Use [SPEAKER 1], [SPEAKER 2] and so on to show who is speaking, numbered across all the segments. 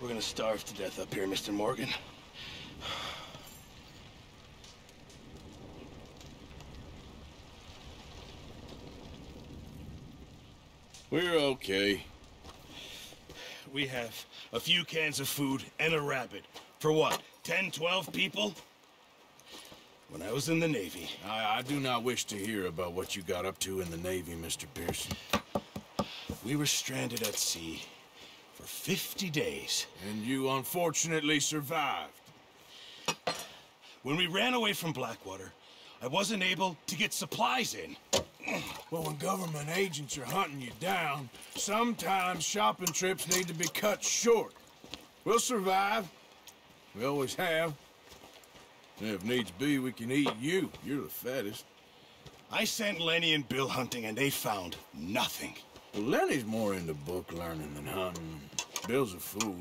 [SPEAKER 1] We're gonna starve to death up here, Mr. Morgan.
[SPEAKER 2] We're okay.
[SPEAKER 1] We have a few cans of food and a rabbit. For what, 10, 12 people? When I was in the Navy...
[SPEAKER 2] I do not wish to hear about what you got up to in the Navy, Mr. Pearson.
[SPEAKER 1] We were stranded at sea for 50 days.
[SPEAKER 2] And you unfortunately survived.
[SPEAKER 1] When we ran away from Blackwater, I wasn't able to get supplies in.
[SPEAKER 2] Well, when government agents are hunting you down, sometimes shopping trips need to be cut short. We'll survive. We always have. And if needs be, we can eat you. You're the fattest.
[SPEAKER 1] I sent Lenny and Bill hunting, and they found nothing.
[SPEAKER 2] Well, Lenny's more into book learning than hunting. Bill's a fool.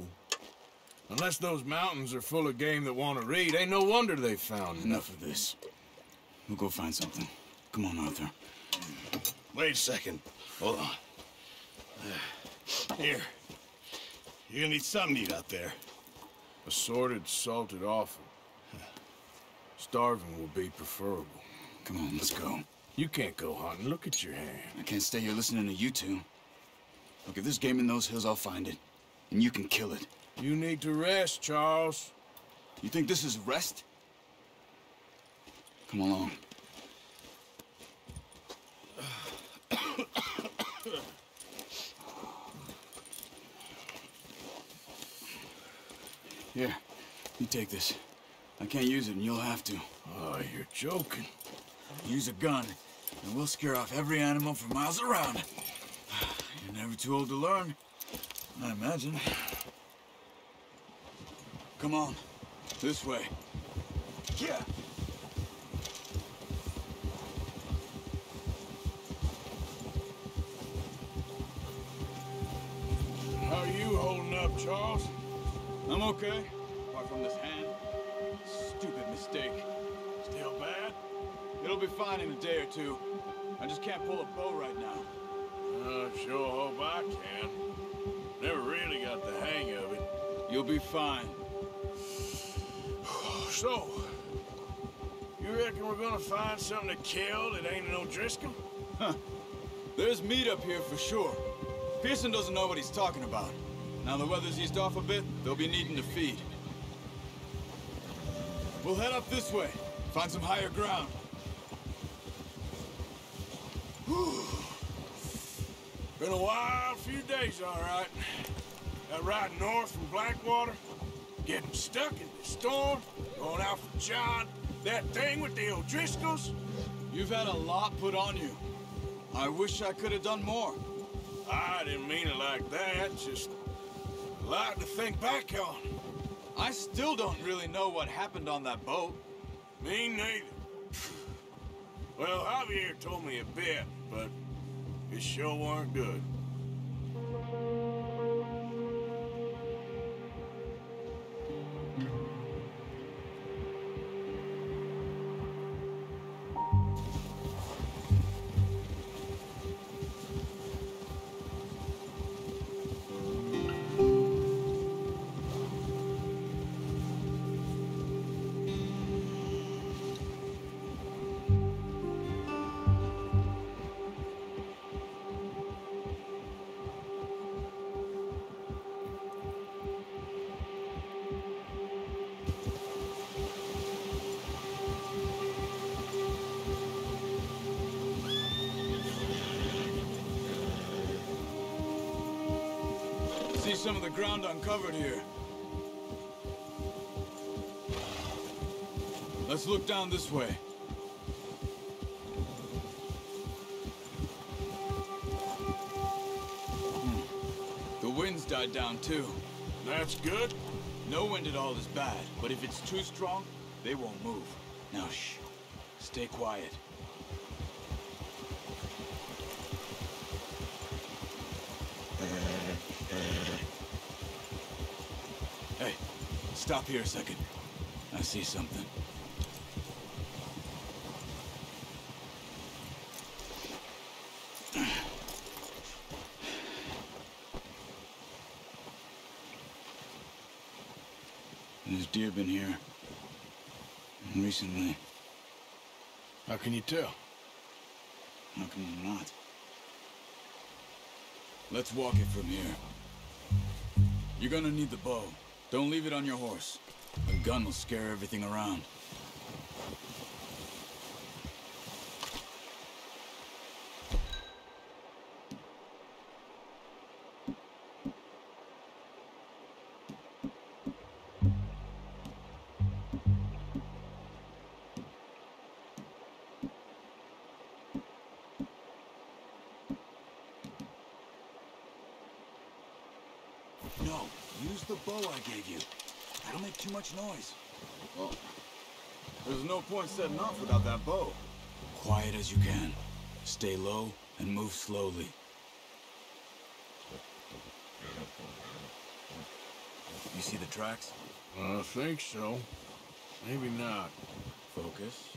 [SPEAKER 2] Unless those mountains are full of game that want to read, ain't no wonder they found
[SPEAKER 3] Enough of this. We'll go find something. Come on, Arthur.
[SPEAKER 1] Wait a second. Hold on. Here. You're gonna need something to eat out there.
[SPEAKER 2] Assorted, salted offal. Starving will be preferable.
[SPEAKER 3] Come on, let's go.
[SPEAKER 2] You can't go hunting. Look at your hand.
[SPEAKER 3] I can't stay here listening to you two. Look, if there's game in those hills, I'll find it. And you can kill it.
[SPEAKER 2] You need to rest, Charles.
[SPEAKER 3] You think this is rest? Come along. Here, you take this. I can't use it, and you'll have to.
[SPEAKER 2] Oh, you're joking.
[SPEAKER 3] Use a gun, and we'll scare off every animal for miles around. You're never too old to learn, I imagine. Come on, this way. Yeah.
[SPEAKER 2] How are you holding up, Charles?
[SPEAKER 3] I'm okay, apart from this hand. Stupid mistake.
[SPEAKER 2] Still bad?
[SPEAKER 3] It'll be fine in a day or two. I just can't pull a bow right now.
[SPEAKER 2] I sure hope I can. Never really got the hang of it.
[SPEAKER 3] You'll be fine.
[SPEAKER 2] So, you reckon we're gonna find something to kill that ain't no Driscoll?
[SPEAKER 3] Huh. There's meat up here for sure. Pearson doesn't know what he's talking about. Now the weather's eased off a bit, they'll be needing to feed. We'll head up this way, find some higher ground.
[SPEAKER 2] Whew. Been a wild few days, all right. That ride north from Blackwater, getting stuck in the storm, going out for John, that thing with the O'Driscolls.
[SPEAKER 3] You've had a lot put on you. I wish I could have done more.
[SPEAKER 2] I didn't mean it like that, just a lot to think back on.
[SPEAKER 3] I still don't really know what happened on that boat.
[SPEAKER 2] Me neither. Well, Javier told me a bit, but it sure weren't good.
[SPEAKER 3] See some of the ground uncovered here. Let's look down this way. The wind's died down too.
[SPEAKER 2] That's good.
[SPEAKER 3] No wind at all is bad, but if it's too strong, they won't move. Now shh, stay quiet. Hey, stop here a second. I see something. I've been here. And recently.
[SPEAKER 2] How can you tell?
[SPEAKER 3] How can you not? Let's walk it from here. You're gonna need the bow. Don't leave it on your horse. A gun will scare everything around. No, use the bow I gave you. That'll make too much noise. Well, there's no point setting off without that bow. Quiet as you can. Stay low and move slowly. You see the tracks?
[SPEAKER 2] I think so. Maybe not.
[SPEAKER 3] Focus.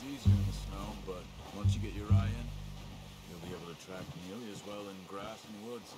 [SPEAKER 3] Easier in the snow, but once you get your eye in, you'll be able to track nearly as well in grass and woods.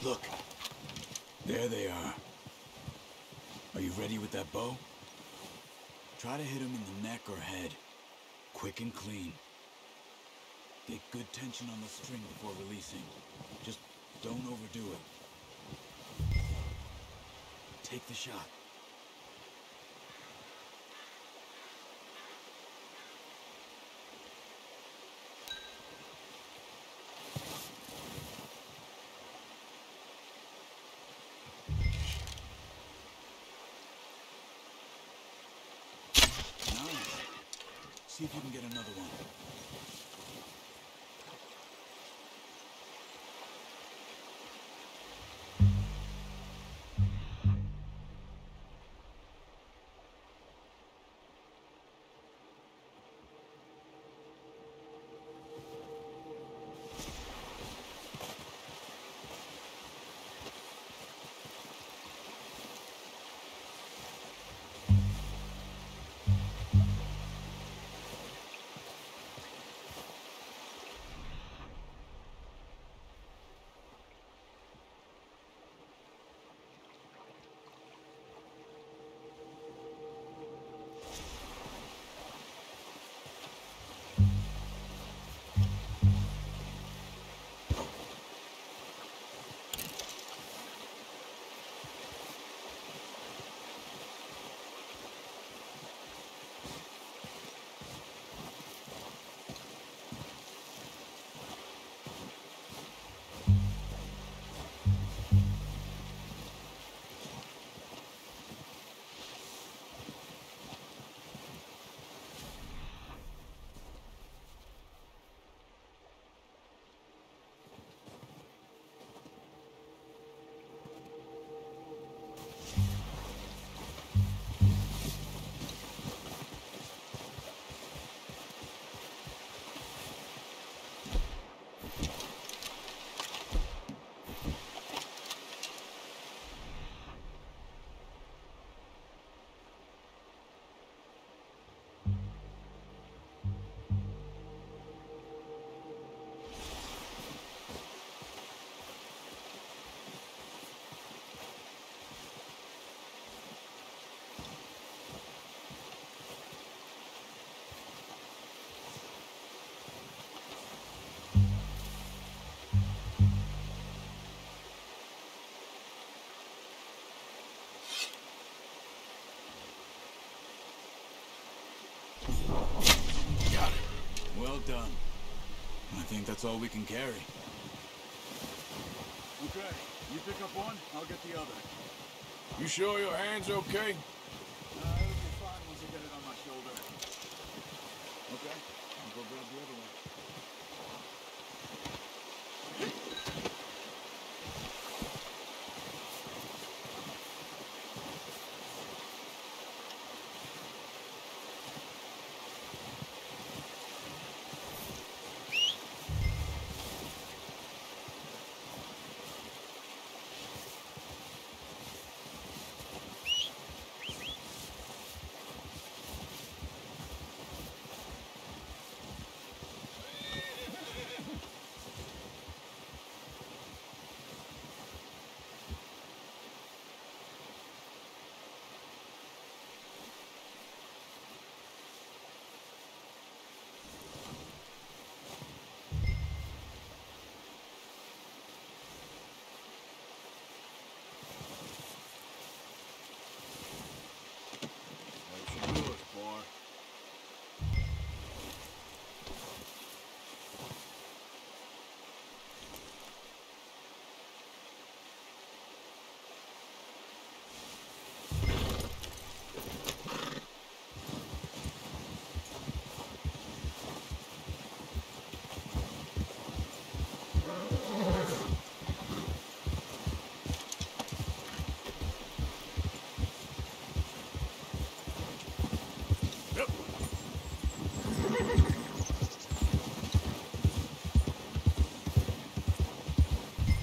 [SPEAKER 3] Look, there they are. Are you ready with that bow? Try to hit him in the neck or head. Quick and clean. Get good tension on the string before releasing. Just don't overdo it. Take the shot. See if you can get another one. Well done. I think that's all we can carry. Okay, you pick up one, I'll get the other.
[SPEAKER 2] You sure your hand's okay?
[SPEAKER 3] It'll be fine once I get it on my shoulder. Okay, I'll go grab the other one.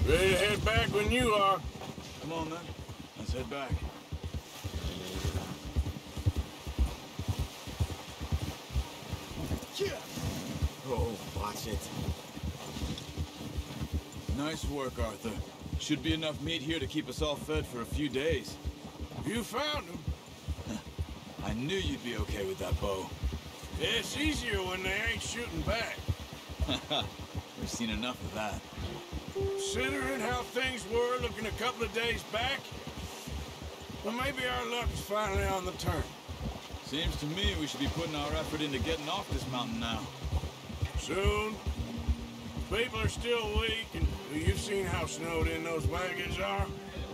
[SPEAKER 2] Ready to head back when you are.
[SPEAKER 3] Come on, then. Let's head back. Oh, watch it. Nice work, Arthur. Should be enough meat here to keep us all fed for a few days.
[SPEAKER 2] You found him.
[SPEAKER 3] I knew you'd be okay with that bow.
[SPEAKER 2] Yeah, it's easier when they ain't shooting back.
[SPEAKER 3] We've seen enough of that.
[SPEAKER 2] Considering how things were looking a couple of days back, well, maybe our luck's finally on the turn.
[SPEAKER 3] Seems to me we should be putting our effort into getting off this mountain now.
[SPEAKER 2] Soon. People are still weak, and you've seen how snowed in those wagons are.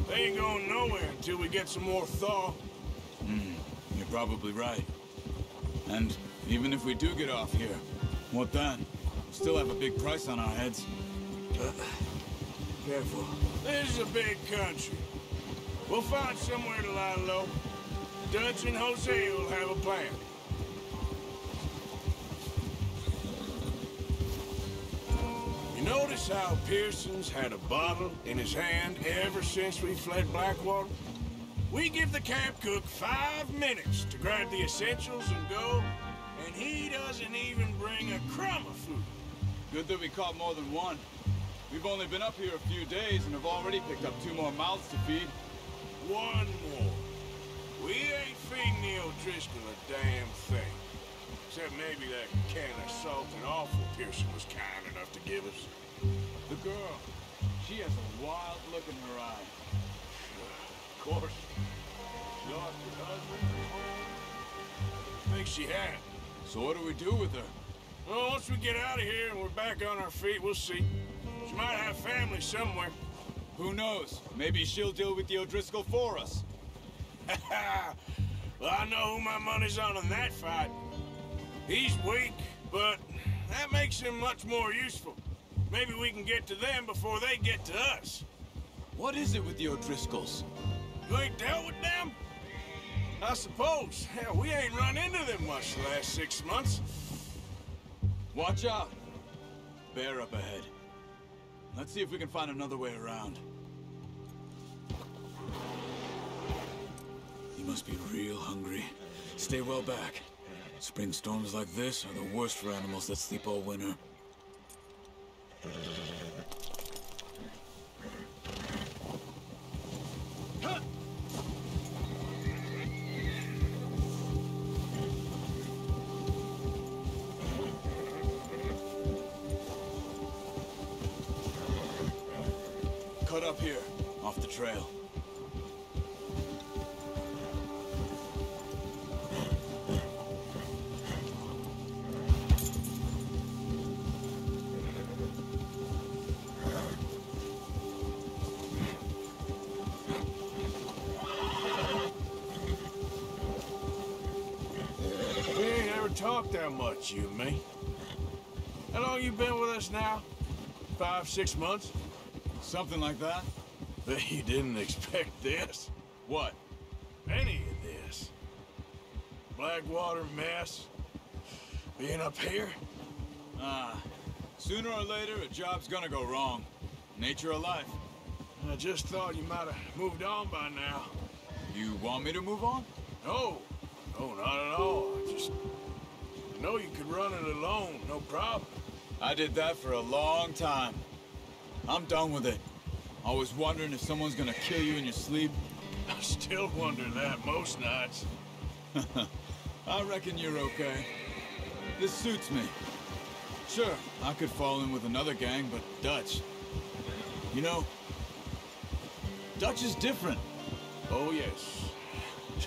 [SPEAKER 2] They ain't going nowhere until we get some more thaw.
[SPEAKER 3] You're probably right. And even if we do get off here, what then? We'll still have a big price on our heads.
[SPEAKER 2] Careful. This is a big country. We'll find somewhere to lie low. Dutch and Jose will have a plan. You notice how Pearson's had a bottle in his hand ever since we fled Blackwater? We give the camp cook 5 minutes to grab the essentials and go, and he doesn't even bring a crumb of food.
[SPEAKER 3] Good that we caught more than one. We've only been up here a few days and have already picked up 2 more mouths to feed.
[SPEAKER 2] One more. We ain't feeding the O'Driscoll a damn thing. Except maybe that can of salt and offal Pearson was kind enough to give us.
[SPEAKER 3] The girl, she has a wild look in her eye.
[SPEAKER 2] Of course. She lost her husband. I think she had.
[SPEAKER 3] So what do we do with her?
[SPEAKER 2] Well, once we get out of here and we're back on our feet, we'll see. She might have family somewhere.
[SPEAKER 3] Who knows? Maybe she'll deal with the O'Driscoll for us.
[SPEAKER 2] Well, I know who my money's on in that fight. He's weak, but that makes him much more useful. Maybe we can get to them before they get to us.
[SPEAKER 3] What is it with the O'Driscolls?
[SPEAKER 2] You ain't dealt with them? I suppose. Hell, we ain't run into them much the last 6 months.
[SPEAKER 3] Watch out! Bear up ahead. Let's see if we can find another way around. You must be real hungry. Stay well back. Spring storms like this are the worst for animals that sleep all winter. Cut up here, off the trail.
[SPEAKER 2] talk that much, you and me. How long you been with us now? 5, 6 months?
[SPEAKER 3] Something like that?
[SPEAKER 2] Bet you didn't expect this.
[SPEAKER 3] What?
[SPEAKER 2] Any of this. Blackwater mess. Being up here?
[SPEAKER 3] Sooner or later, a job's gonna go wrong. Nature of life.
[SPEAKER 2] I just thought you might have moved on by now.
[SPEAKER 3] You want me to move on?
[SPEAKER 2] No. No, not at all. I know you could run it alone, no problem.
[SPEAKER 3] I did that for a long time. I'm done with it. Always wondering if someone's gonna kill you in your sleep.
[SPEAKER 2] I still wonder that most nights.
[SPEAKER 3] I reckon you're okay. This suits me. Sure, I could fall in with another gang, but Dutch... You know, Dutch is different.
[SPEAKER 2] Oh, yes.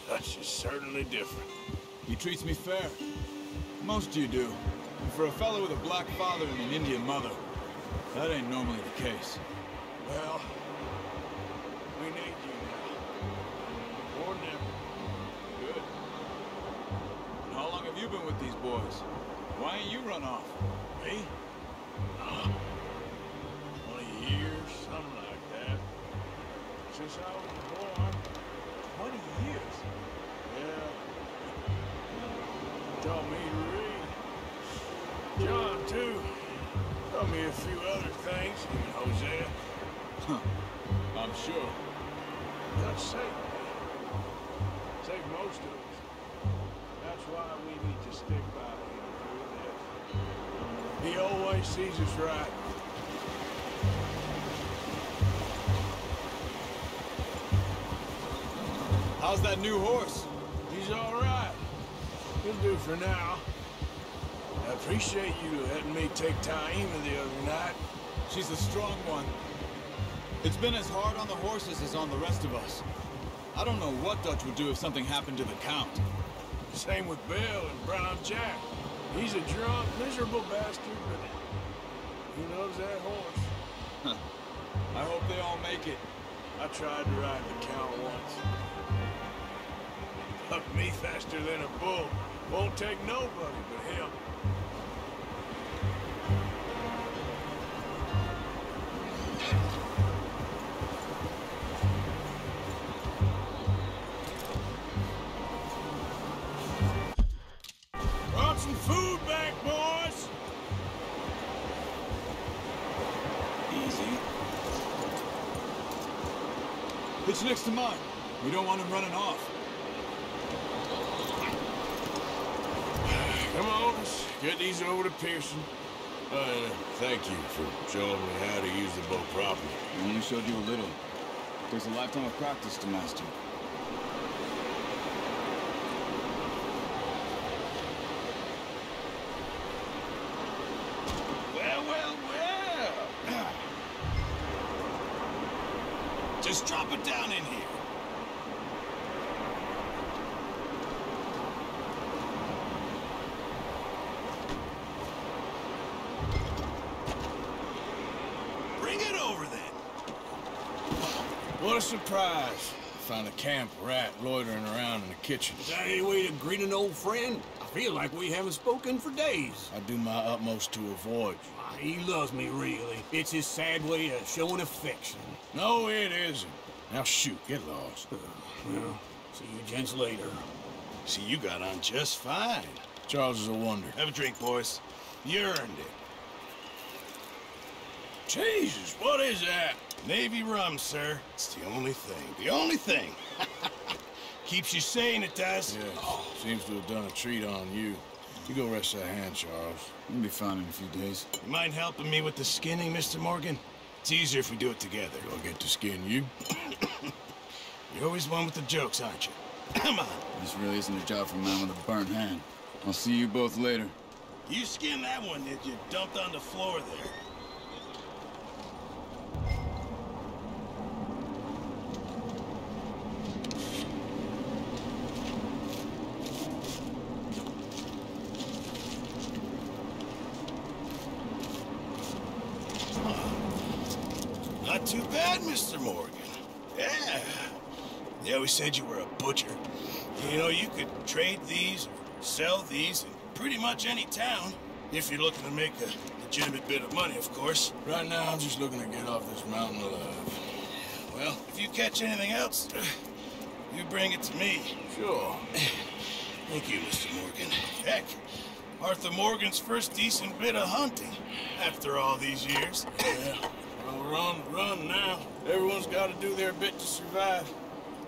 [SPEAKER 2] Dutch is certainly different.
[SPEAKER 3] He treats me fair. Most of you do. And for a fellow with a black father and an Indian mother, that ain't normally the case.
[SPEAKER 2] Well, we need you now. Or never.
[SPEAKER 3] Good. And how long have you been with these boys? Why ain't you run off?
[SPEAKER 2] Me? 20 years, something like that. Since I was born.
[SPEAKER 3] 20 years?
[SPEAKER 2] Yeah. Taught me to read. John, too. Taught me a few other things. Even Hosea.
[SPEAKER 3] I'm sure.
[SPEAKER 2] Dutch saved me. Saved most of us. That's why we need to stick by him through this. He always sees us right.
[SPEAKER 3] How's that new horse?
[SPEAKER 2] He's all right. He'll do for now. I appreciate you letting me take Taima the other night.
[SPEAKER 3] She's a strong one. It's been as hard on the horses as on the rest of us. I don't know what Dutch would do if something happened to the Count.
[SPEAKER 2] Same with Bill and Brown Jack. He's a drunk, miserable bastard, but he knows that horse.
[SPEAKER 3] I hope they all make it.
[SPEAKER 2] I tried to ride the Count once. Bucked me faster than a bull. Won't take nobody but him. Brought some food back, boys!
[SPEAKER 3] Easy. It's next to mine. We don't want him running off.
[SPEAKER 2] Come on, let's get these over to Pearson. Thank you for showing me how to use the bow properly.
[SPEAKER 3] I only showed you a little. There's a lifetime of practice to master.
[SPEAKER 1] Well, well, well. Just drop it down in here. Bring it over then.
[SPEAKER 2] What a surprise. Found a camp rat loitering around in the kitchen.
[SPEAKER 4] Is that any way to greet an old friend? I feel like we haven't spoken for days.
[SPEAKER 2] I do my utmost to avoid you.
[SPEAKER 4] He loves me, really. It's his sad way of showing affection.
[SPEAKER 2] No, it isn't. Now shoot, get lost.
[SPEAKER 4] Well, see you gents later.
[SPEAKER 1] See, you got on just fine.
[SPEAKER 2] Charles is a wonder.
[SPEAKER 1] Have a drink, boys. You earned it.
[SPEAKER 2] Jesus, what is that?
[SPEAKER 1] Navy rum, sir. It's the only thing. The only thing. Keeps you sane, it does.
[SPEAKER 2] Yes, seems to have done a treat on you. You go rest that hand, Charles.
[SPEAKER 3] We'll be fine in a few days.
[SPEAKER 1] You mind helping me with the skinning, Mr. Morgan? It's easier if we do it together.
[SPEAKER 2] Do I get to skin you?
[SPEAKER 1] You're always one with the jokes, aren't you? Come on.
[SPEAKER 3] This really isn't a job for a man with a burnt hand. I'll see you both later.
[SPEAKER 1] You skinned that one that you dumped on the floor there. Not too bad, Mr. Morgan. Yeah. They always said you were a butcher. You know, you could trade these or sell these and pretty much any town. If you're looking to make a legitimate bit of money, of course.
[SPEAKER 2] Right now, I'm just looking to get off this mountain alive.
[SPEAKER 1] Well, if you catch anything else, you bring it to me.
[SPEAKER 2] Sure.
[SPEAKER 1] Thank you, Mr. Morgan. Heck, Arthur Morgan's first decent bit of hunting after all these years.
[SPEAKER 2] Yeah, well, we're on the run now. Everyone's got to do their bit to survive.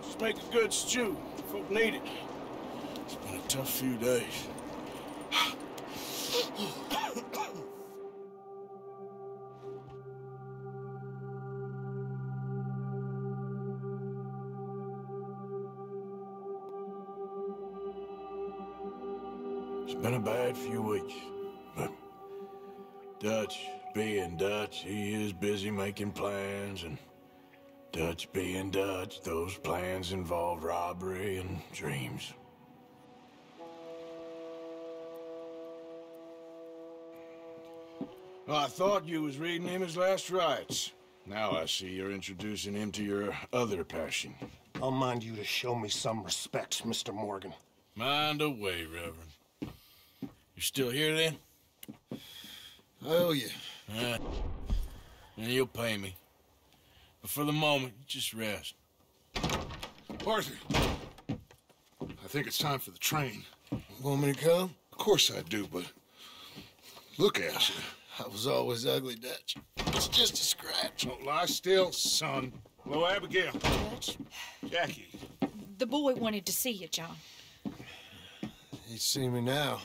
[SPEAKER 2] Just make a good stew. Folk need it. It's been a tough few days. It's been a bad few weeks, but Dutch being Dutch, he is busy making plans, and Dutch being Dutch, those plans involve robbery and dreams. Well, I thought you was reading him his last rites. Now I see you're introducing him to your other passion.
[SPEAKER 5] I'll mind you to show me some respect, Mr. Morgan.
[SPEAKER 2] Mind away, Reverend. You still here, then?
[SPEAKER 1] I owe you.
[SPEAKER 2] And you'll pay me. But for the moment, just rest.
[SPEAKER 6] Arthur, I think it's time for the train.
[SPEAKER 1] Want me to come?
[SPEAKER 6] Of course I do, but look at you.
[SPEAKER 1] I was always ugly, Dutch. It's just a scratch.
[SPEAKER 6] Don't lie still, son. Hello, Abigail.
[SPEAKER 7] Dutch,
[SPEAKER 6] Jackie.
[SPEAKER 7] the boy wanted to see you, John.
[SPEAKER 1] He'd see me now.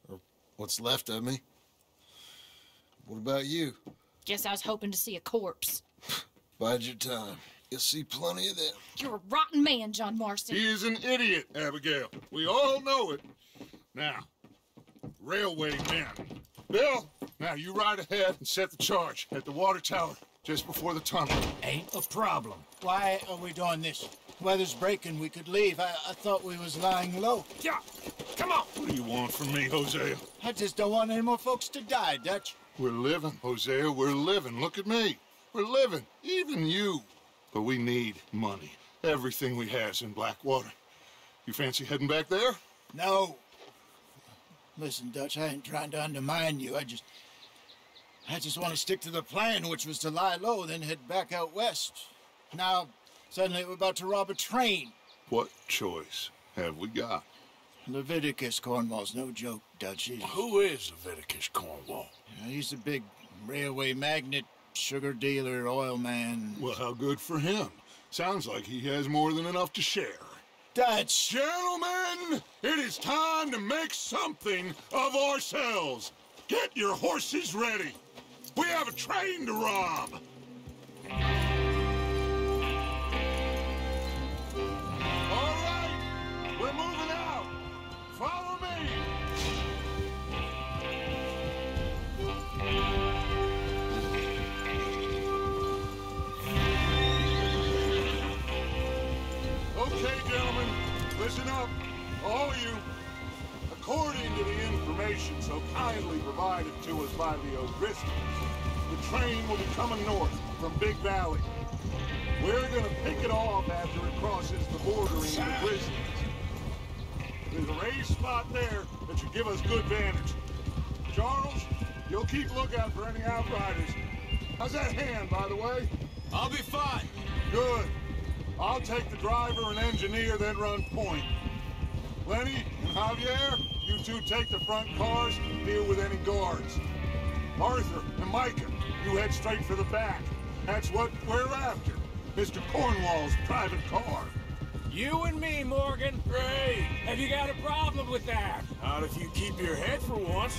[SPEAKER 1] Or what's left of me. What about you?
[SPEAKER 7] Guess I was hoping to see a corpse.
[SPEAKER 1] Bide your time. You'll see plenty of them.
[SPEAKER 7] You're a rotten man, John Marston.
[SPEAKER 6] He is an idiot, Abigail. We all know it. Now, railway men. Bill, now you ride ahead and set the charge at the water tower just before the tunnel.
[SPEAKER 8] Ain't a problem. Why are we doing this? Weather's breaking, we could leave. I thought we was lying low.
[SPEAKER 6] Yeah, come on. What do you want from me, Hosea?
[SPEAKER 8] I just don't want any more folks to die, Dutch.
[SPEAKER 6] We're living, Hosea, we're living. Look at me. We're living, even you. But we need money. Everything we has in Blackwater. You fancy heading back there?
[SPEAKER 8] No. Listen, Dutch, I ain't trying to undermine you. I just want to stick to the plan, which was to lie low, then head back out west. Now, suddenly we're about to rob a train.
[SPEAKER 6] What choice have we got?
[SPEAKER 8] Leviticus Cornwall's no joke, Dutch.
[SPEAKER 2] Who is Leviticus Cornwall?
[SPEAKER 8] He's a big railway magnate, sugar dealer, oil man.
[SPEAKER 6] Well, how good for him. Sounds like he has more than enough to share.
[SPEAKER 8] Dutch!
[SPEAKER 6] Gentlemen, it is time to make something of ourselves. Get your horses ready. We have a train to rob. All right, we're moving out. Follow me. Okay, gentlemen, listen up, all of you. According to the information so kindly provided to us by the O'Driscolls, the train will be coming north from Big Valley. We're gonna pick it off after it crosses the border into Grizzlies. There's a raised spot there that should give us good vantage. Charles, you'll keep lookout for any outriders. How's that hand, by the way?
[SPEAKER 1] I'll be fine.
[SPEAKER 6] Good. I'll take the driver and engineer, then run point. Lenny and Javier, you two take the front cars and deal with any guards. Arthur and Micah, you head straight for the back. That's what we're after. Mr. Cornwall's private car.
[SPEAKER 9] You and me, Morgan.
[SPEAKER 2] Great.
[SPEAKER 9] Have you got a problem with that?
[SPEAKER 2] Not if you keep your head for once.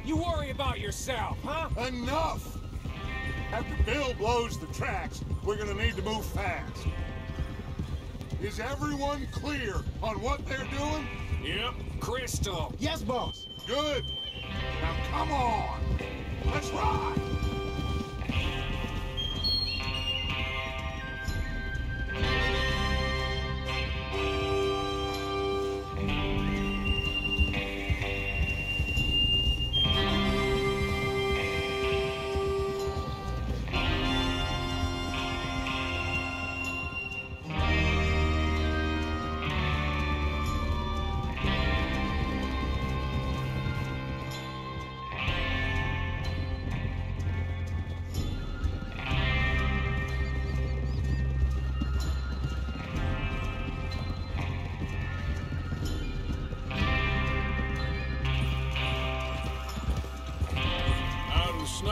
[SPEAKER 9] You worry about yourself, huh?
[SPEAKER 6] Enough! After Bill blows the tracks, we're gonna need to move fast. Is everyone clear on what they're doing?
[SPEAKER 2] Yep.
[SPEAKER 9] Crystal.
[SPEAKER 8] Yes, boss.
[SPEAKER 6] Good. Now come on. Let's ride.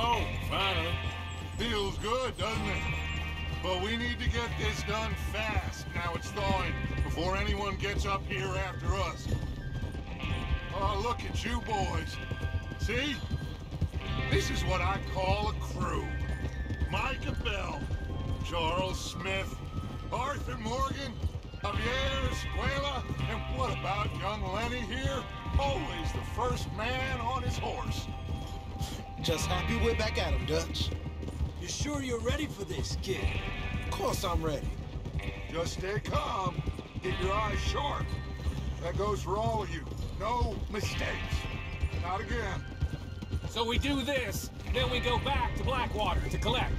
[SPEAKER 2] home, finally.
[SPEAKER 6] Feels good, doesn't it? But we need to get this done fast. Now it's thawing, before anyone gets up here after us. Oh, look at you boys. See? This is what I call a crew. Micah Bell, Charles Smith, Arthur Morgan, Javier Escuela, and what about young Lenny here? Always the first man on his horse.
[SPEAKER 10] Just happy we're back at him, Dutch.
[SPEAKER 4] You sure you're ready for this, kid?
[SPEAKER 10] Of course I'm ready.
[SPEAKER 6] Just stay calm. Keep your eyes sharp. That goes for all of you. No mistakes. Not again.
[SPEAKER 9] So we do this, then we go back to Blackwater to collect.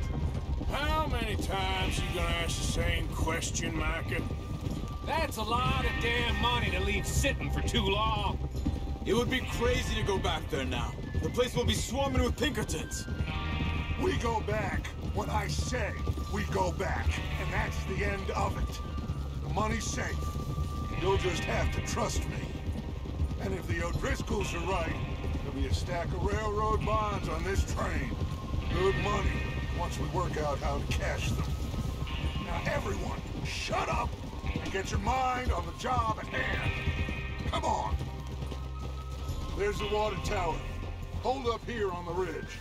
[SPEAKER 2] How many times you gonna ask the same question, Micah?
[SPEAKER 9] That's a lot of damn money to leave sitting for too long.
[SPEAKER 3] It would be crazy to go back there now. The place will be swarming with Pinkertons.
[SPEAKER 6] We go back when I say we go back, and that's the end of it. The money's safe. You'll just have to trust me. And if the O'Driscolls are right, there'll be a stack of railroad bonds on this train. Good money, once we work out how to cash them. Now everyone, shut up and get your mind on the job at hand. Come on. There's the water tower. Hold up here on the ridge.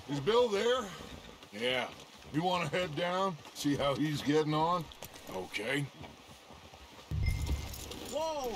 [SPEAKER 6] Is Bill there?
[SPEAKER 2] Yeah.
[SPEAKER 6] You want to head down, see how he's getting on?
[SPEAKER 2] Okay.
[SPEAKER 10] Whoa!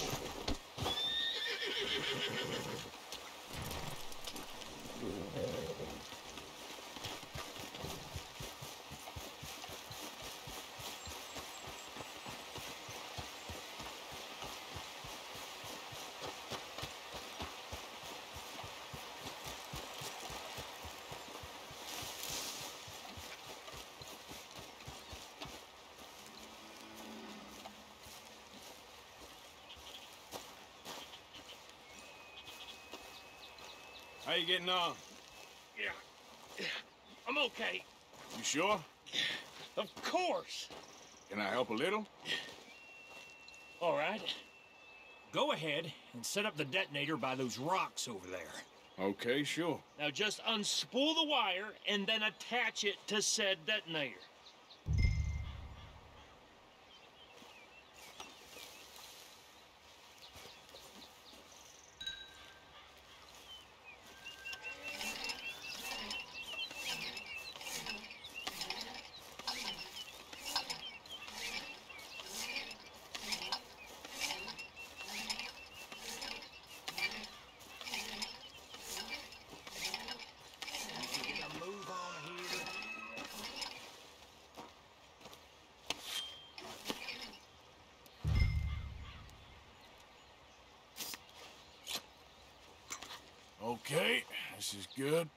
[SPEAKER 2] How you getting on?
[SPEAKER 1] Yeah. I'm okay.
[SPEAKER 2] You sure?
[SPEAKER 1] Of course.
[SPEAKER 2] Can I help a little?
[SPEAKER 1] All right.
[SPEAKER 4] Go ahead and set up the detonator by those rocks over there.
[SPEAKER 2] Okay, sure.
[SPEAKER 1] Now just unspool the wire and then attach it to said detonator.
[SPEAKER 2] Okay, this is good.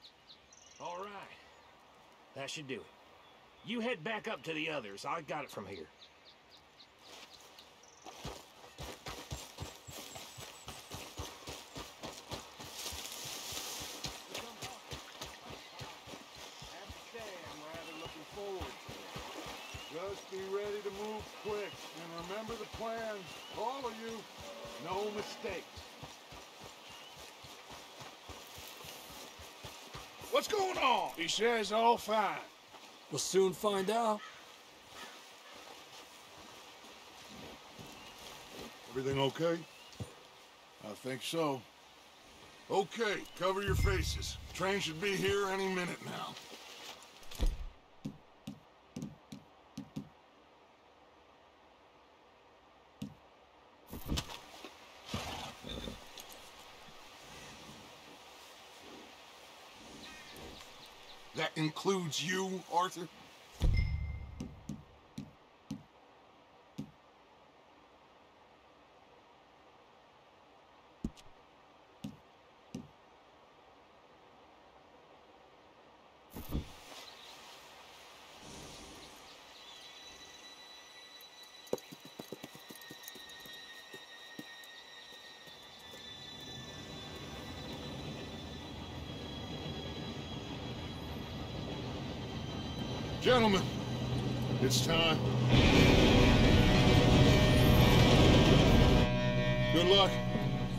[SPEAKER 4] All right. That should do it. You head back up to the others. I got it from here.
[SPEAKER 6] Just be ready to move quick, and remember the plan, all of you, no mistakes.
[SPEAKER 2] What's going on? He says all fine.
[SPEAKER 4] We'll soon find out.
[SPEAKER 6] Everything okay?
[SPEAKER 2] I think so.
[SPEAKER 6] Okay, cover your faces. Train should be here any minute now. That includes you, Arthur? Gentlemen, it's time. Good luck.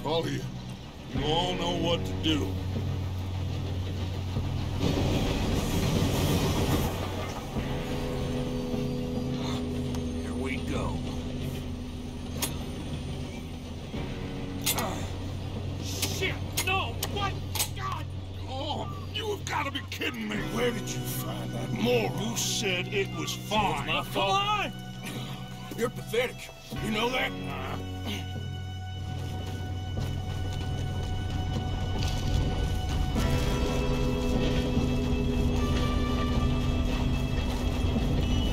[SPEAKER 6] All of you. You all know what to do.
[SPEAKER 4] Here we go.
[SPEAKER 6] Shit! No! What? God! Oh, you have got to be kidding me! Where did you find that moron? You said it was fine.
[SPEAKER 2] My fault. Come on! You're pathetic. You know that?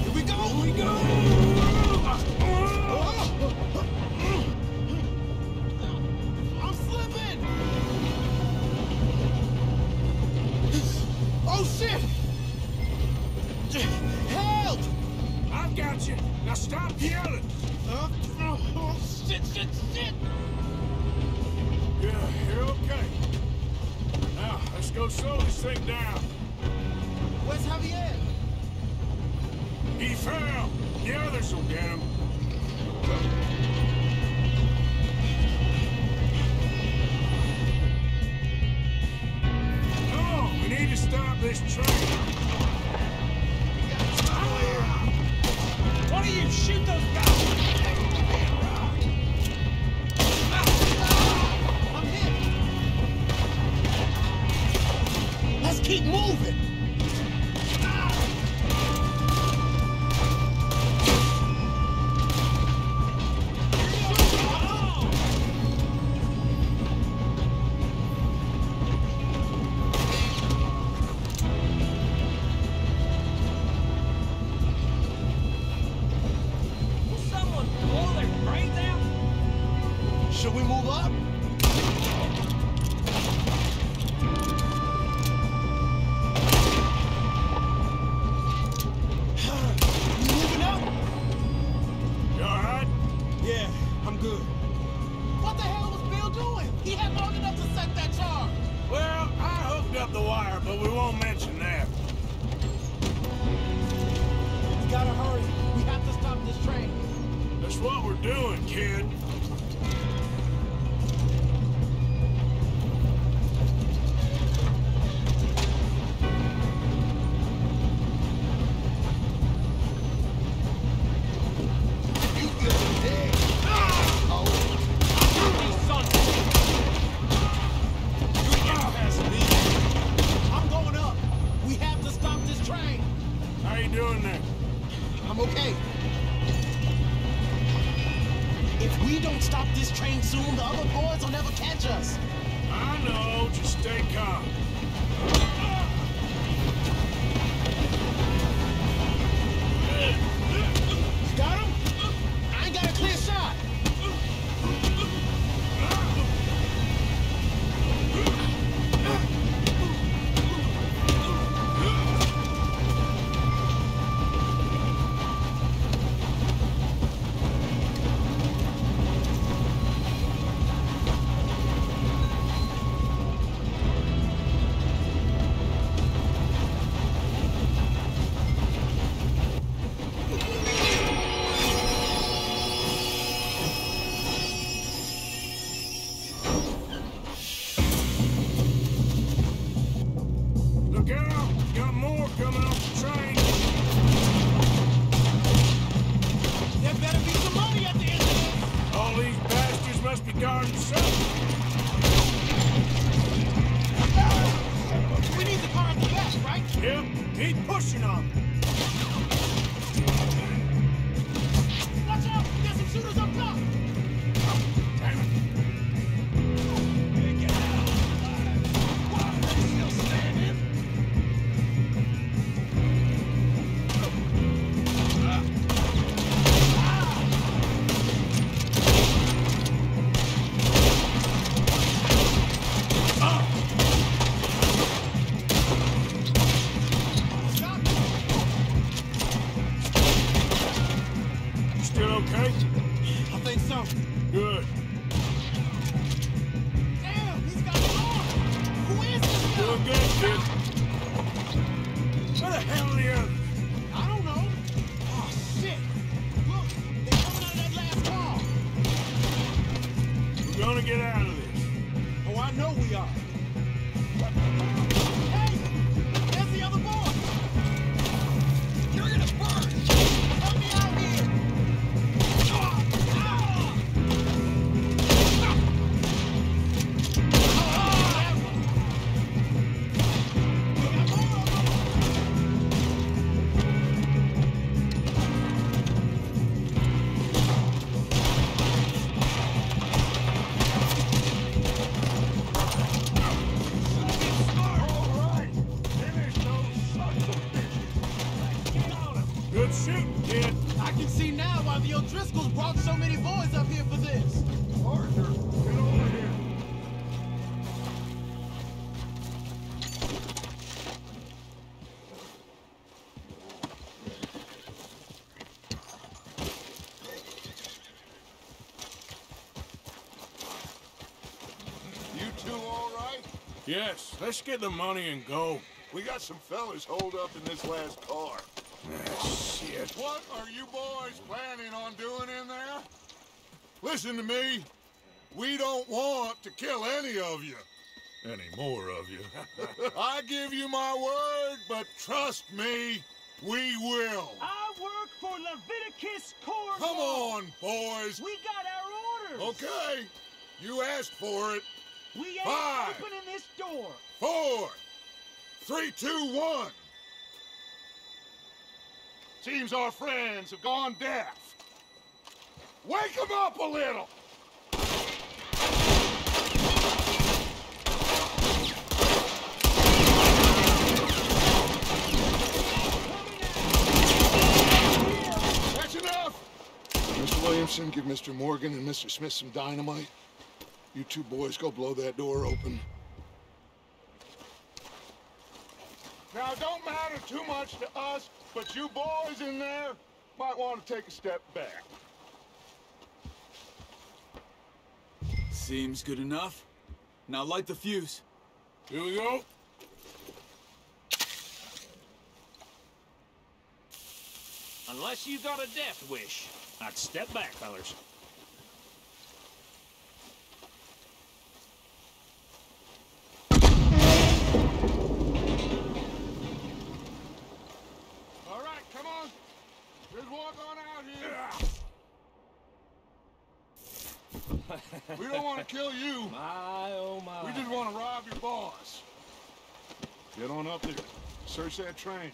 [SPEAKER 10] Here we go! Here we go! I'm slipping! Oh, shit! Help!
[SPEAKER 2] I've got you. Now stop yelling.
[SPEAKER 10] Oh, shit!
[SPEAKER 2] Yeah, you're okay. Now, let's go slow this thing down.
[SPEAKER 10] Where's Javier?
[SPEAKER 2] He fell. The others will get him. Come on, we need to stop this train.
[SPEAKER 9] Why don't you shoot those guys?
[SPEAKER 10] I'm hit! Let's keep moving! Should we move up? Moving up?
[SPEAKER 2] You all right?
[SPEAKER 10] Yeah, I'm good. What the hell was Bill doing? He had long enough to set that charge.
[SPEAKER 2] Well, I hooked up the wire, but we won't mention that.
[SPEAKER 10] We gotta hurry. We have to stop this train.
[SPEAKER 2] That's what we're doing, kid.
[SPEAKER 10] I'm going up. We have to stop this train.
[SPEAKER 2] How you doing there?
[SPEAKER 10] I'm okay. If we don't stop this train soon, the other boys will never catch us.
[SPEAKER 2] I know. Just stay calm.
[SPEAKER 10] Got him? I ain't got a clear shot.
[SPEAKER 2] Look out! Got more coming off the train.
[SPEAKER 10] There better be some money at the end of this.
[SPEAKER 2] All these bastards must be guarding something.
[SPEAKER 10] We need the car at the back, right?
[SPEAKER 2] Yep, keep pushing on.
[SPEAKER 10] Watch out! There's some shooters up top!
[SPEAKER 2] Damn it. Still okay?
[SPEAKER 10] I think so.
[SPEAKER 2] Good.
[SPEAKER 10] Damn, he's got an arm! Who is this guy?
[SPEAKER 2] Doing good, kid. Where the hell are the others?
[SPEAKER 10] I don't know. Oh, shit! Look, they're coming out of that last car.
[SPEAKER 2] gonna get out of this.
[SPEAKER 10] Oh, I know we are. Hey! There's the other boy! You're gonna burn! Help me out here!
[SPEAKER 2] Good shooting, kid.
[SPEAKER 10] I can see now why the O'Driscolls brought so many boys up here for this.
[SPEAKER 6] Arthur, get over here. You two all right?
[SPEAKER 2] Yes, let's get the money and go.
[SPEAKER 6] We got some fellas holed up in this last car.
[SPEAKER 2] Shit.
[SPEAKER 6] What are you boys planning on doing in there? Listen to me. We don't want to kill any of you.
[SPEAKER 2] Any more of you.
[SPEAKER 6] I give you my word, but trust me, we will.
[SPEAKER 4] I work for Leviticus Corps.
[SPEAKER 6] Come on, boys.
[SPEAKER 4] We got our orders.
[SPEAKER 6] Okay. You asked for it.
[SPEAKER 4] We ain't
[SPEAKER 6] 5,
[SPEAKER 4] opening this door.
[SPEAKER 6] 4, 3, 2, 1. Seems our friends have gone deaf. Wake them up a little. That's enough. Mr. Williamson, give Mr. Morgan and Mr. Smith some dynamite. You two boys go blow that door open. Now, it don't matter too much to us, but you boys in there might want to take a step back.
[SPEAKER 3] Seems good enough. Now light the fuse.
[SPEAKER 2] Here we go.
[SPEAKER 4] Unless you got a death wish, I'd step back, fellers.
[SPEAKER 6] All right, come on. Just walk on out here. We don't want to kill you.
[SPEAKER 4] My, oh my.
[SPEAKER 6] We just want to rob your boss. Get on up there. Search that train.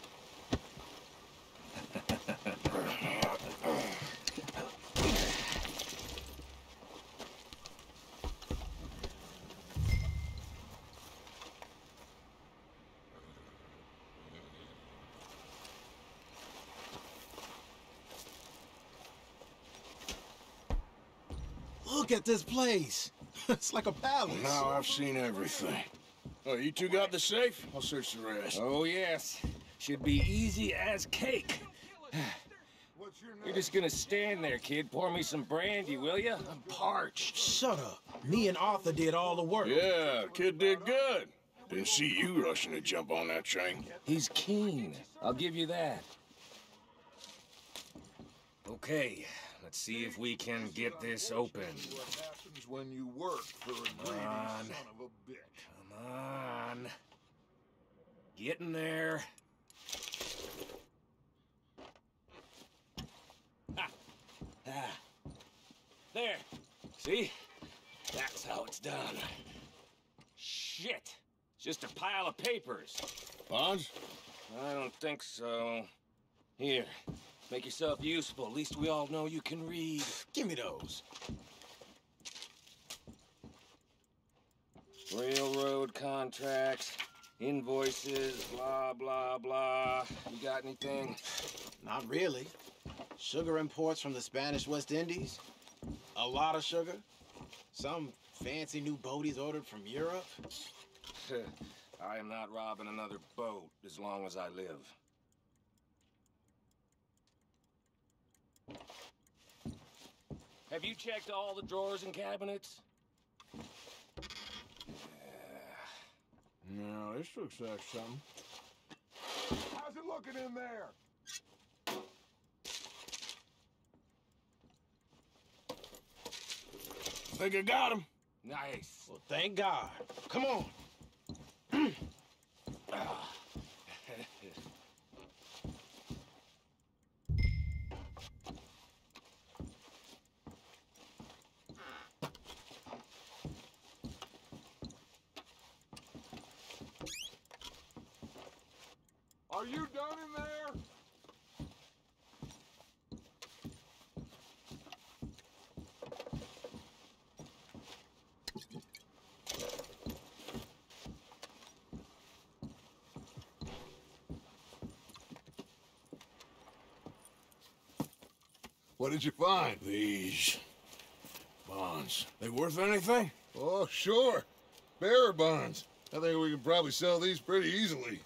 [SPEAKER 10] Look at this place. It's like a palace.
[SPEAKER 2] Now I've seen everything. Oh, you two got the safe? I'll search the rest.
[SPEAKER 9] Oh, yes. Should be easy as cake.
[SPEAKER 6] What's your name?
[SPEAKER 9] You're just gonna stand there, kid. Pour me some brandy, will ya? I'm parched.
[SPEAKER 10] Shut up. Me and Arthur did all the work.
[SPEAKER 2] Yeah, kid did good. Didn't see you rushing to jump on that train.
[SPEAKER 9] He's keen. I'll give you that. Okay, let's see if we can get this open.
[SPEAKER 6] What happens when you work for a greedy
[SPEAKER 9] on.
[SPEAKER 6] son of a bitch?
[SPEAKER 9] Come on. Get in there. Ah. Ah. There. See? That's how it's done. Shit. It's just a pile of papers.
[SPEAKER 2] Bonds?
[SPEAKER 9] I don't think so. Here. Make yourself useful. At least we all know you can read.
[SPEAKER 10] Give me those.
[SPEAKER 9] Railroad contracts, invoices, blah, blah, blah. You got anything?
[SPEAKER 8] Not really. Sugar imports from the Spanish West Indies. A lot of sugar. Some fancy new boat he's ordered from Europe.
[SPEAKER 9] I am not robbing another boat as long as I live. Have you checked all the drawers and cabinets?
[SPEAKER 2] No, this looks like something.
[SPEAKER 6] How's it looking in there?
[SPEAKER 2] Think I got him.
[SPEAKER 9] Nice.
[SPEAKER 2] Well, thank God. Come on.
[SPEAKER 6] Are you done in there? What did you find?
[SPEAKER 2] These bonds. They worth anything?
[SPEAKER 6] Oh, sure. Bearer bonds. I think we can probably sell these pretty easily.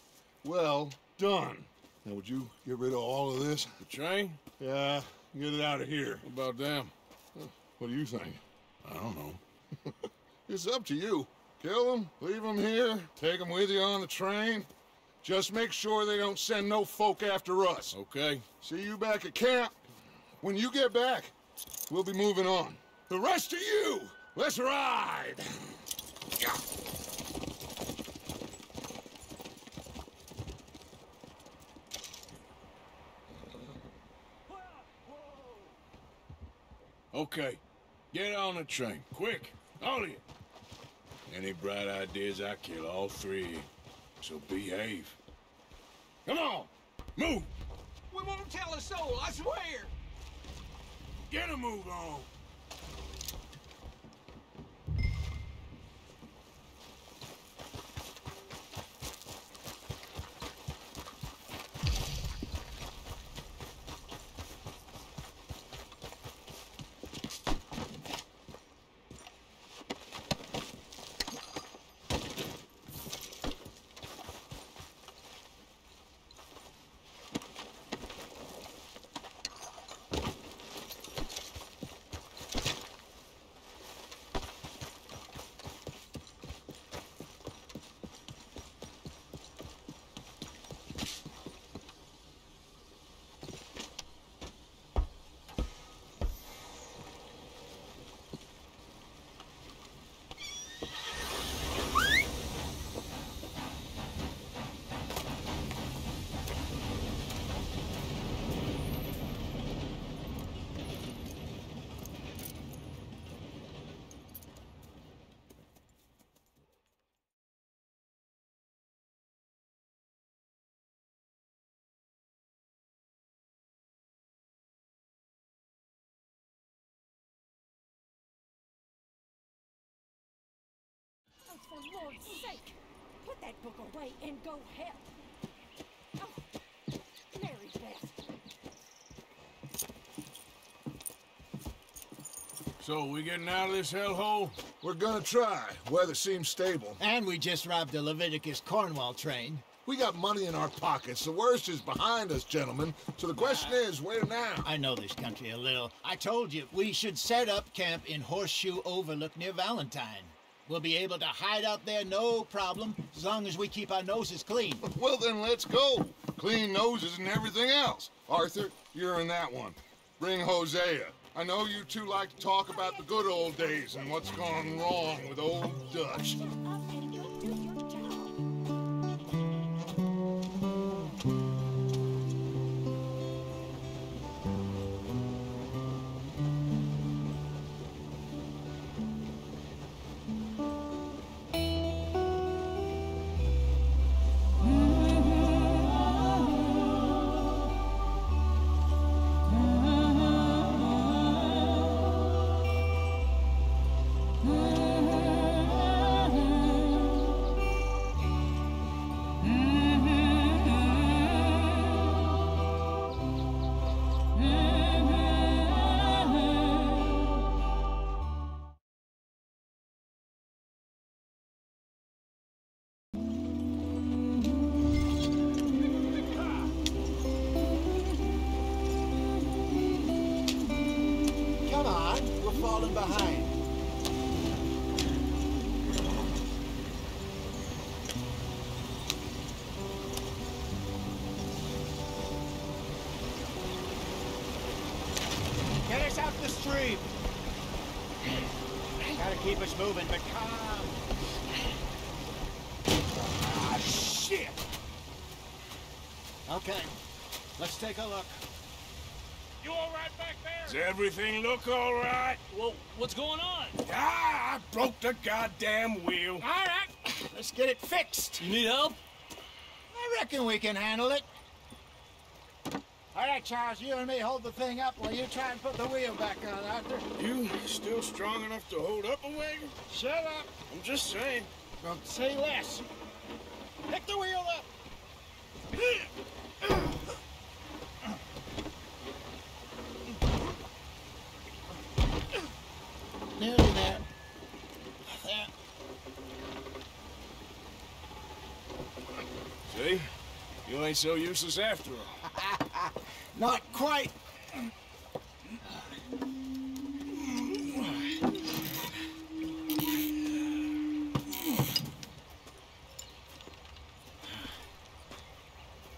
[SPEAKER 6] Well done. Now, would you get rid of all of this?
[SPEAKER 2] The train?
[SPEAKER 6] Yeah, get it out of here.
[SPEAKER 2] What about them?
[SPEAKER 6] What do you think?
[SPEAKER 2] I don't know.
[SPEAKER 6] It's up to you. Kill them, leave them here, take them with you on the train. Just make sure they don't send no folk after us.
[SPEAKER 2] Okay.
[SPEAKER 6] See you back at camp. When you get back, we'll be moving on. The rest of you, let's ride! Yeah.
[SPEAKER 2] Okay. Get on the train. Quick. All of you. Any bright ideas, I kill all three. So behave. Come on! Move!
[SPEAKER 10] We won't tell a soul, I swear!
[SPEAKER 2] Get a move on!
[SPEAKER 11] Oh, for Lord's sake! Put that book away and go help! Oh, Mary Beth.
[SPEAKER 2] So, we getting out of this hellhole?
[SPEAKER 6] We're gonna try. Weather seems stable.
[SPEAKER 8] And we just robbed the Leviticus Cornwall train.
[SPEAKER 6] We got money in our pockets. The worst is behind us, gentlemen. So the question is, where now?
[SPEAKER 8] I know this country a little. I told you, we should set up camp in Horseshoe Overlook near Valentine. We'll be able to hide out there, no problem, as long as we keep our noses clean.
[SPEAKER 6] Well, then let's go. Clean noses and everything else. Arthur, you're in that one. Bring Hosea. I know you two like to talk about the good old days and what's gone wrong with old Dutch.
[SPEAKER 8] Behind. Get us out the stream. Gotta keep us moving, but calm.
[SPEAKER 2] Ah, shit!
[SPEAKER 8] Okay, let's take a look.
[SPEAKER 4] You all right back there?
[SPEAKER 2] Does everything look all right?
[SPEAKER 9] Well, what's going on?
[SPEAKER 2] Ah, I broke the goddamn wheel.
[SPEAKER 8] All right, let's get it fixed.
[SPEAKER 9] You need help?
[SPEAKER 8] I reckon we can handle it. All right, Charles, you and me hold the thing up while you try and put the wheel back on, Arthur.
[SPEAKER 2] You still strong enough to hold up a wagon?
[SPEAKER 8] Shut up.
[SPEAKER 2] I'm just saying.
[SPEAKER 8] Don't say less. Pick the wheel up. Nearly there. There.
[SPEAKER 2] See? You ain't so useless after all.
[SPEAKER 8] Not quite.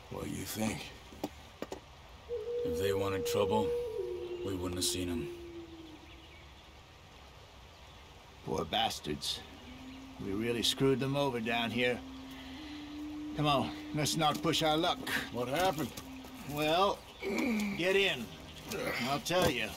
[SPEAKER 2] What do you think?
[SPEAKER 3] If they wanted trouble, we wouldn't have seen them.
[SPEAKER 8] Poor bastards. We really screwed them over down here. Come on, let's not push our luck.
[SPEAKER 2] What happened?
[SPEAKER 8] Well, get in. I'll tell you.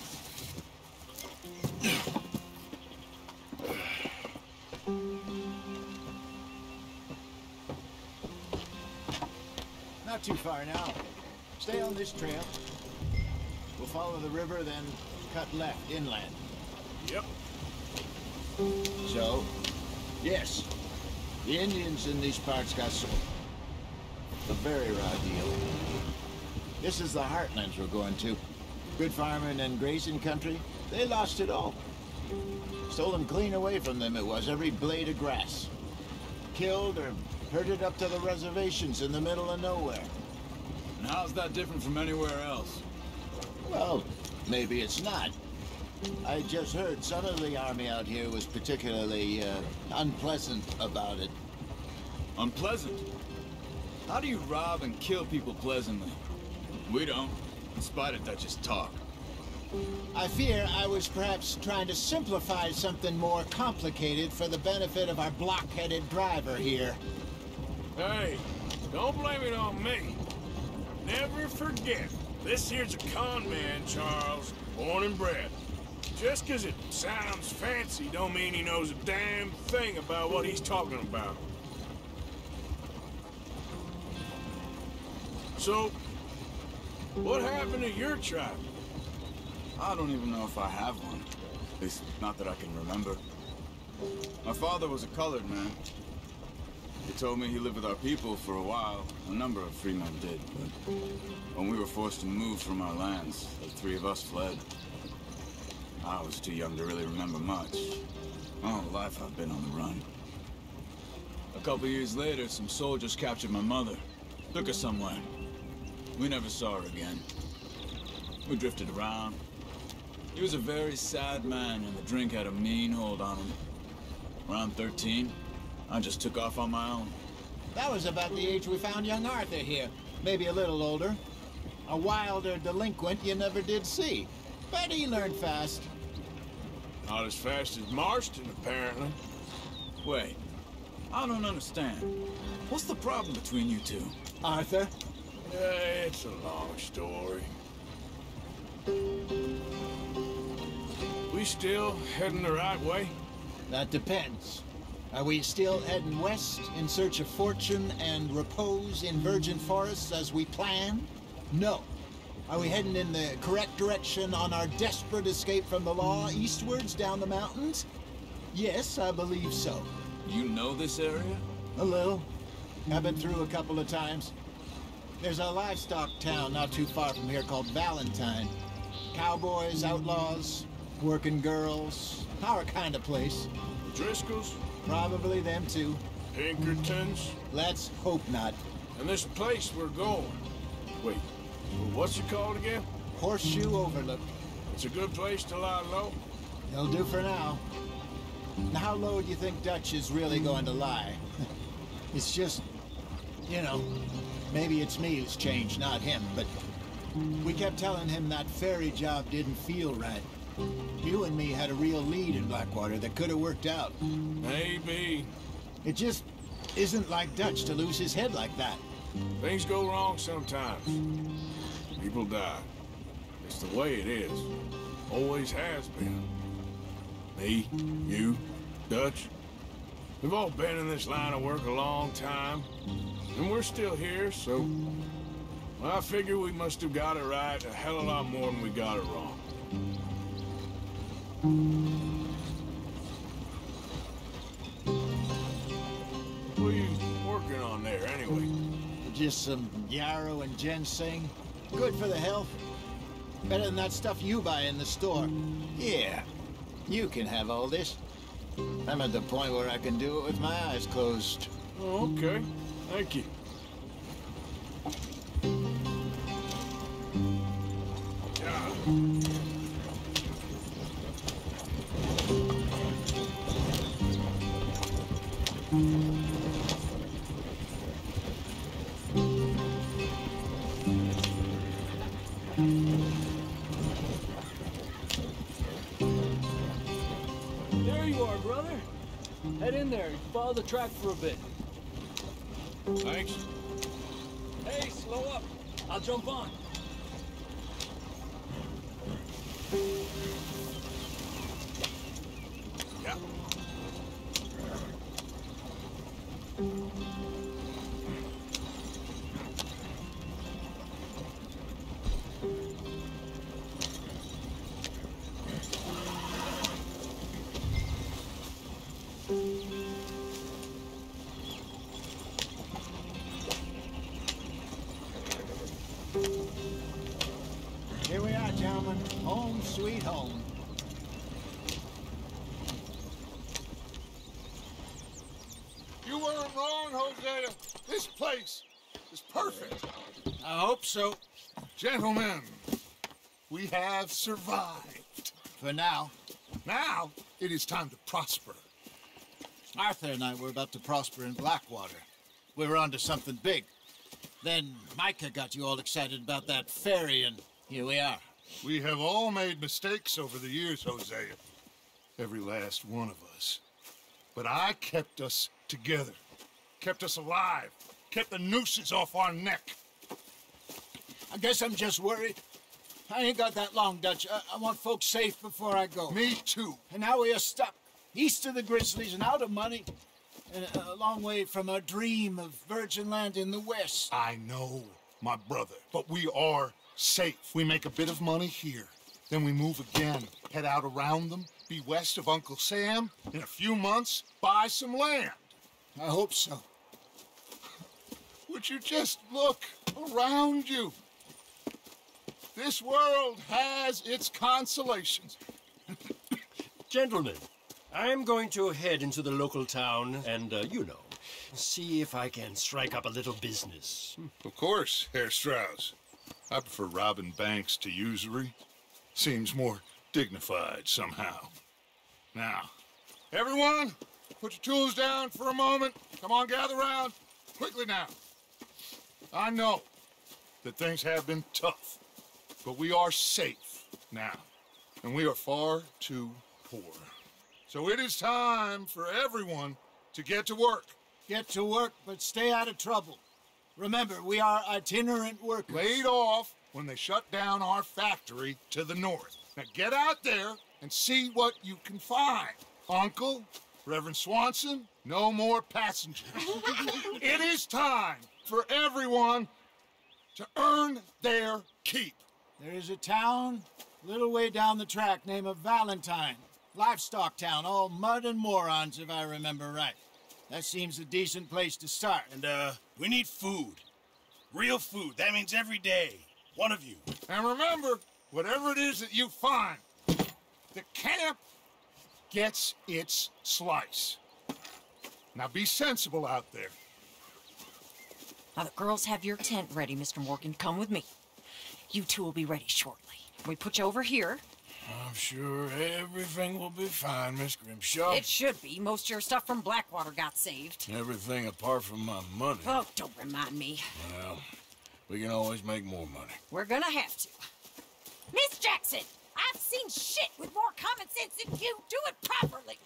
[SPEAKER 8] Not too far now. Stay on this trail. We'll follow the river, then cut left inland.
[SPEAKER 2] Yep.
[SPEAKER 8] So, yes, the Indians in these parts got sold. A very raw deal. This is the heartlands we're going to. Good farming and grazing country, they lost it all. Stolen clean away from them it was, every blade of grass. Killed or herded up to the reservations in the middle of nowhere.
[SPEAKER 3] And how's that different from anywhere else?
[SPEAKER 8] Well, maybe it's not. I just heard some of the army out here was particularly unpleasant about it.
[SPEAKER 3] Unpleasant? How do you rob and kill people pleasantly? We don't, in spite of Dutch's talk.
[SPEAKER 8] I fear I was perhaps trying to simplify something more complicated for the benefit of our block-headed driver here.
[SPEAKER 2] Hey, don't blame it on me. Never forget, this here's a con man, Charles, born and bred. Just 'cause it sounds fancy don't mean he knows a damn thing about what he's talking about. So, what happened to your tribe?
[SPEAKER 3] I don't even know if I have one. At least, not that I can remember. My father was a colored man. He told me he lived with our people for a while. A number of free men did, but when we were forced to move from our lands, the three of us fled. I was too young to really remember much. My whole life I've been on the run. A couple years later, some soldiers captured my mother. Took her somewhere. We never saw her again. We drifted around. He was a very sad man, and the drink had a mean hold on him. Around 13, I just took off on my own.
[SPEAKER 8] That was about the age we found young Arthur here. Maybe a little older. A wilder delinquent you never did see. But he learned fast.
[SPEAKER 2] Not as fast as Marston, apparently.
[SPEAKER 3] Wait, I don't understand. What's the problem between you two?
[SPEAKER 8] Arthur?
[SPEAKER 2] It's a long story. We still heading the right way?
[SPEAKER 8] That depends. Are we still heading west in search of fortune and repose in virgin forests as we planned? No. Are we heading in the correct direction on our desperate escape from the law eastwards down the mountains? Yes, I believe so.
[SPEAKER 3] You know this area?
[SPEAKER 8] A little. I've been through a couple of times. There's a livestock town not too far from here called Valentine. Cowboys, outlaws, working girls, our kind of place.
[SPEAKER 2] Driscolls?
[SPEAKER 8] Probably them too.
[SPEAKER 2] Pinkertons?
[SPEAKER 8] Let's hope not.
[SPEAKER 2] And this place we're going. Wait, what's it called again?
[SPEAKER 8] Horseshoe Overlook.
[SPEAKER 2] It's a good place to lie low?
[SPEAKER 8] They'll do for now. Now, how low do you think Dutch is really going to lie? It's just, you know, maybe it's me who's changed, not him, but we kept telling him that ferry job didn't feel right. You and me had a real lead in Blackwater that could have worked out.
[SPEAKER 2] Maybe.
[SPEAKER 8] It just isn't like Dutch to lose his head like that.
[SPEAKER 2] Things go wrong sometimes. People die. It's the way it is. Always has been. Me, you, Dutch. We've all been in this line of work a long time. And we're still here, so... I figure we must have got it right a hell of a lot more than we got it wrong. What are you working on there, anyway?
[SPEAKER 8] Just some yarrow and ginseng. Good for the health. Better than that stuff you buy in the store. Yeah, you can have all this. I'm at the point where I can do it with my eyes closed.
[SPEAKER 2] Oh, okay. Thank you.
[SPEAKER 12] There you are, brother. Head in there. Follow the track for a bit.
[SPEAKER 2] Thanks.
[SPEAKER 12] Hey, slow up. I'll jump on.
[SPEAKER 2] Yeah.
[SPEAKER 8] Here we are, gentlemen. Home sweet home.
[SPEAKER 6] You weren't wrong, Hosea. This place is perfect.
[SPEAKER 8] I hope so.
[SPEAKER 6] Gentlemen, we have survived.
[SPEAKER 8] For now.
[SPEAKER 6] Now, it is time to prosper.
[SPEAKER 8] Arthur and I were about to prosper in Blackwater. We were onto something big. Then Micah got you all excited about that ferry, and here we are.
[SPEAKER 6] We have all made mistakes over the years, Hosea. Every last one of us. But I kept us together. Kept us alive. Kept the nooses off our neck.
[SPEAKER 8] I guess I'm just worried. I ain't got that long, Dutch. I want folks safe before I go.
[SPEAKER 6] Me too.
[SPEAKER 8] And now we are stuck. East of the Grizzlies and out of money. And a long way from our dream of virgin land in the west.
[SPEAKER 6] I know, my brother. But we are safe. We make a bit of money here. Then we move again. Head out around them. Be west of Uncle Sam. In a few months, buy some land.
[SPEAKER 8] I hope so.
[SPEAKER 6] Would you just look around you? This world has its consolations.
[SPEAKER 13] Gentlemen, I'm going to head into the local town and, you know, see if I can strike up a little business.
[SPEAKER 6] Of course, Herr Strauss. I prefer robbing banks to usury. Seems more dignified somehow. Now, everyone, put your tools down for a moment. Come on, gather round. Quickly now. I know that things have been tough, but we are safe now, and we are far too poor. So it is time for everyone to get to work.
[SPEAKER 8] Get to work, but stay out of trouble. Remember, we are itinerant workers.
[SPEAKER 6] Laid off when they shut down our factory to the north. Now get out there and see what you can find. Uncle, Reverend Swanson, no more passengers. It is time for everyone to earn their keep.
[SPEAKER 8] There is a town a little way down the track named Valentine. Livestock town, all mud and morons, if I remember right. That seems a decent place to start.
[SPEAKER 1] And, we need food. Real food. That means every day. One of you.
[SPEAKER 6] And remember, whatever it is that you find, the camp gets its slice. Now be sensible out there.
[SPEAKER 14] Now the girls have your tent ready, Mr. Morgan. Come with me. You two will be ready shortly. We put you over here.
[SPEAKER 2] I'm sure everything will be fine, Miss Grimshaw.
[SPEAKER 14] It should be. Most of your stuff from Blackwater got saved.
[SPEAKER 2] Everything apart from my money.
[SPEAKER 14] Oh, don't remind me.
[SPEAKER 2] Well, we can always make more money.
[SPEAKER 14] We're gonna have to. Miss Jackson, I
[SPEAKER 11] I've seen shit with more common sense than you. Do it properly.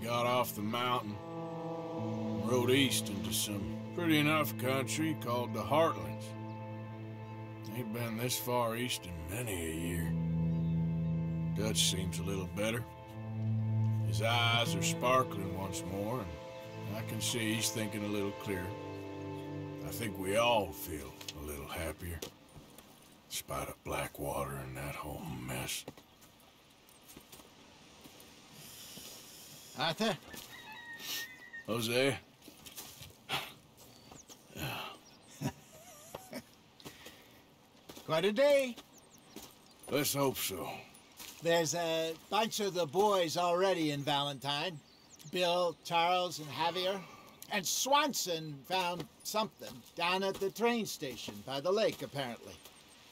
[SPEAKER 2] Got off the mountain, rode east into some pretty enough country called the Heartlands. Ain't been this far east in many a year. Dutch seems a little better. His eyes are sparkling once more, and I can see he's thinking a little clearer. I think we all feel a little happier, in spite of Blackwater and that whole mess.
[SPEAKER 8] Arthur?
[SPEAKER 2] Jose?
[SPEAKER 8] Quite a day.
[SPEAKER 2] Let's hope so.
[SPEAKER 8] There's a bunch of the boys already in Valentine. Bill, Charles, and Javier. And Swanson found something down at the train station by the lake, apparently.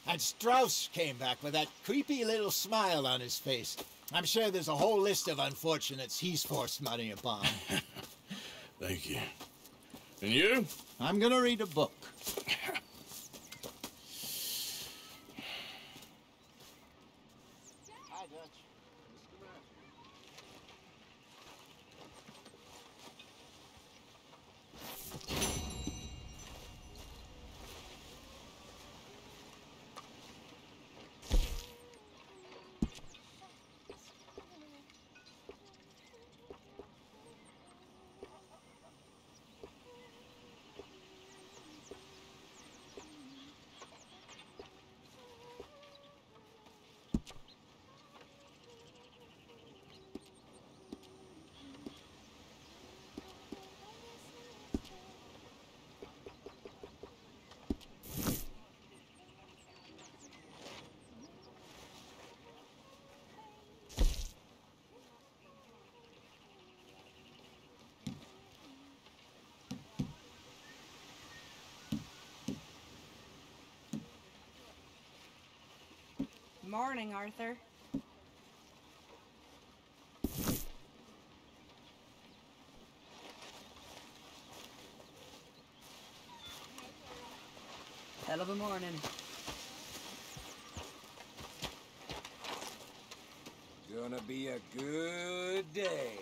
[SPEAKER 8] And Strauss came back with that creepy little smile on his face. I'm sure there's a whole list of unfortunates he's forced money upon.
[SPEAKER 2] Thank you. And you?
[SPEAKER 8] I'm gonna read a book. Hi, Dutch.
[SPEAKER 15] Morning, Arthur. Hell of a morning.
[SPEAKER 9] Gonna be a good day.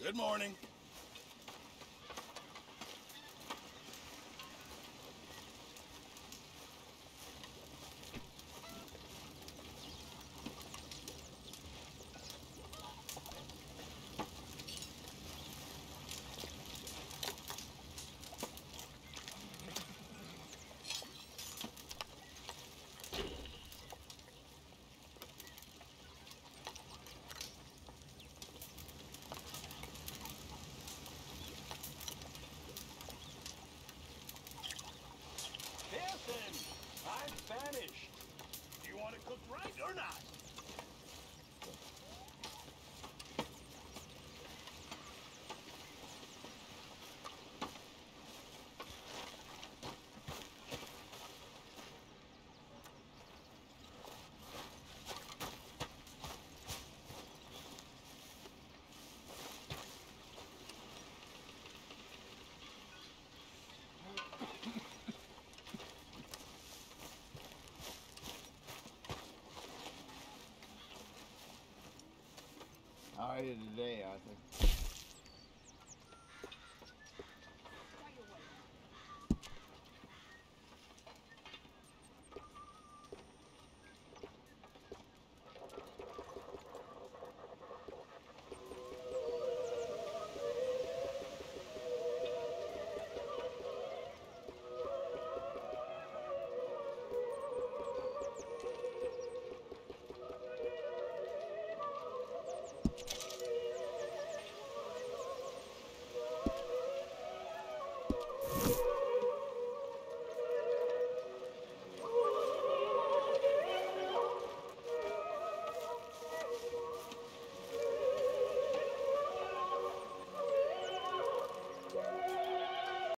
[SPEAKER 1] Good morning.
[SPEAKER 8] How are you today, Arthur?